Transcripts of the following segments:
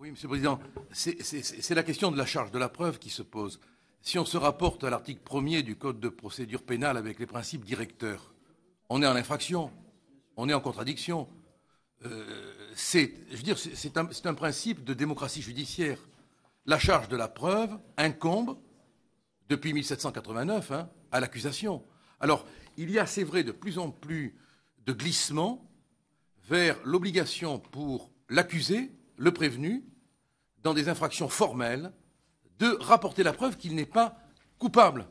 Oui, Monsieur le Président, c'est la question de la charge de la preuve qui se pose. Si on se rapporte à l'article 1er du Code de procédure pénale avec les principes directeurs, on est en infraction, on est en contradiction. C'est un principe de démocratie judiciaire. La charge de la preuve incombe, depuis 1789, à l'accusation. Alors, il y a, c'est vrai, de plus en plus de glissements vers l'obligation pour l'accusé, le prévenu, dans des infractions formelles, de rapporter la preuve qu'il n'est pas coupable.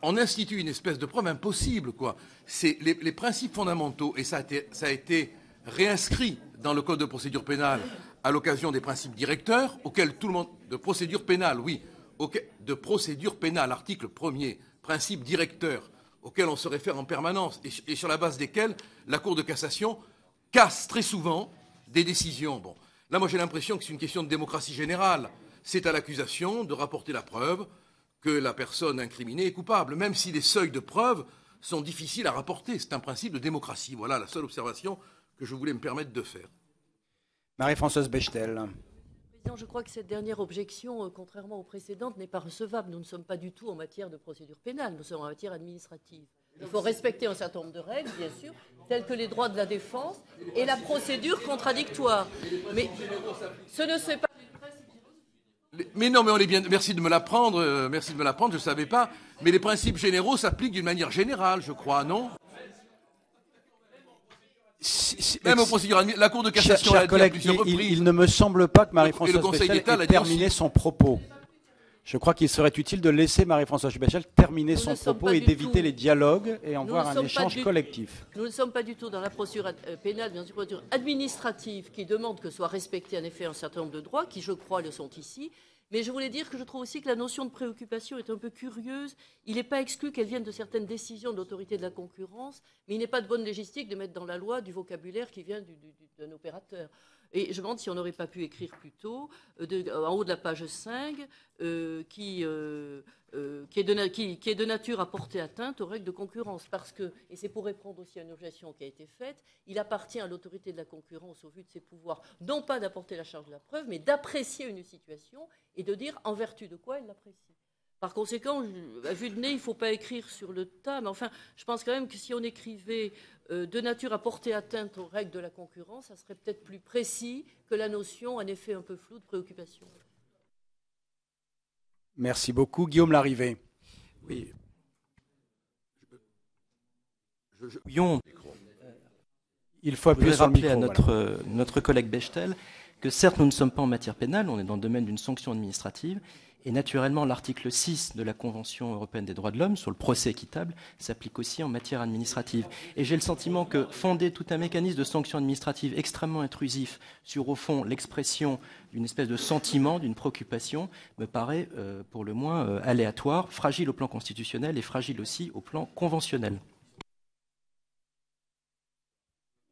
On institue une espèce de preuve impossible, quoi. C'est les principes fondamentaux, et ça a été réinscrit dans le Code de procédure pénale à l'occasion des principes directeurs, auxquels tout le monde... De procédure pénale, oui. De procédure pénale, article 1er, principe directeur, auquel on se réfère en permanence, et sur la base desquels la Cour de cassation casse très souvent des décisions. Bon. Là, moi, j'ai l'impression que c'est une question de démocratie générale. C'est à l'accusation de rapporter la preuve que la personne incriminée est coupable, même si les seuils de preuve sont difficiles à rapporter. C'est un principe de démocratie. Voilà la seule observation que je voulais me permettre de faire. Marie-Françoise Bechtel. Je crois que cette dernière objection, contrairement aux précédentes, n'est pas recevable. Nous ne sommes pas du tout en matière de procédure pénale, nous sommes en matière administrative. Il faut respecter un certain nombre de règles, bien sûr, telles que les droits de la défense et la procédure contradictoire. Mais ce ne sont pas... Mais non, mais on est bien. Merci de me l'apprendre. Je ne savais pas. Mais les principes généraux s'appliquent d'une manière générale, je crois, non? Même aux procédures la Cour de cassation Chers a dit collègues, à plusieurs reprises. il ne me semble pas que Marie-Françoise Conseil Bechtel d'État l'a ait dit terminé aussi. son propos. Je crois qu'il serait utile de laisser Marie-Françoise Bechtel terminer son propos et d'éviter les dialogues et en voir un échange collectif. Nous ne sommes pas du tout dans la procédure pénale, mais dans une procédure administrative qui demande que soit respecté en effet un certain nombre de droits, qui je crois le sont ici. Mais je voulais dire que je trouve aussi que la notion de préoccupation est un peu curieuse. Il n'est pas exclu qu'elle vienne de certaines décisions de l'autorité de la concurrence, mais il n'est pas de bonne légistique de mettre dans la loi du vocabulaire qui vient d'un opérateur. Et je me demande si on n'aurait pas pu écrire plus tôt, en haut de la page 5, qui est de nature à porter atteinte aux règles de concurrence. Parce que, et c'est pour répondre aussi à une objection qui a été faite, il appartient à l'autorité de la concurrence, au vu de ses pouvoirs, non pas d'apporter la charge de la preuve, mais d'apprécier une situation et de dire en vertu de quoi elle l'apprécie. Par conséquent, à vue de nez, il ne faut pas écrire sur le tas, mais enfin, je pense quand même que si on écrivait de nature à porter atteinte aux règles de la concurrence, ça serait peut-être plus précis que la notion, en effet un peu floue, de préoccupation. Merci beaucoup. Guillaume Larrivé. Oui. Il faut appuyer sur le micro. À notre collègue Bechtel que certes, nous ne sommes pas en matière pénale, on est dans le domaine d'une sanction administrative, et naturellement, l'article 6 de la Convention européenne des droits de l'homme sur le procès équitable s'applique aussi en matière administrative. Et j'ai le sentiment que fonder tout un mécanisme de sanction administrative extrêmement intrusif sur, au fond, l'expression d'une espèce de sentiment, d'une préoccupation, me paraît pour le moins aléatoire, fragile au plan constitutionnel et fragile aussi au plan conventionnel.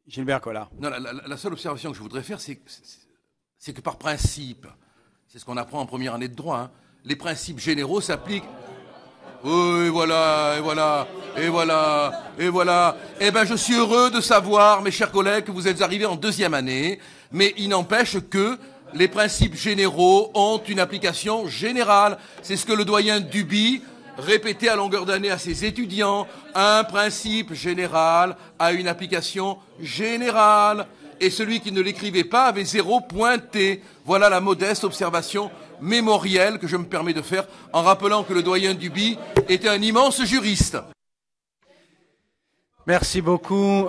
Gilbert Collard. Non, la seule observation que je voudrais faire, c'est que par principe, c'est ce qu'on apprend en première année de droit, les principes généraux s'appliquent. Oh, et voilà, et voilà, et voilà, et voilà. Eh bien, je suis heureux de savoir, mes chers collègues, que vous êtes arrivés en deuxième année, mais il n'empêche que les principes généraux ont une application générale. C'est ce que le doyen Duby répétait à longueur d'année à ses étudiants. Un principe général a une application générale. Et celui qui ne l'écrivait pas avait 0 pointé. Voilà la modeste observation mémorielle que je me permets de faire en rappelant que le doyen Duby était un immense juriste. Merci beaucoup.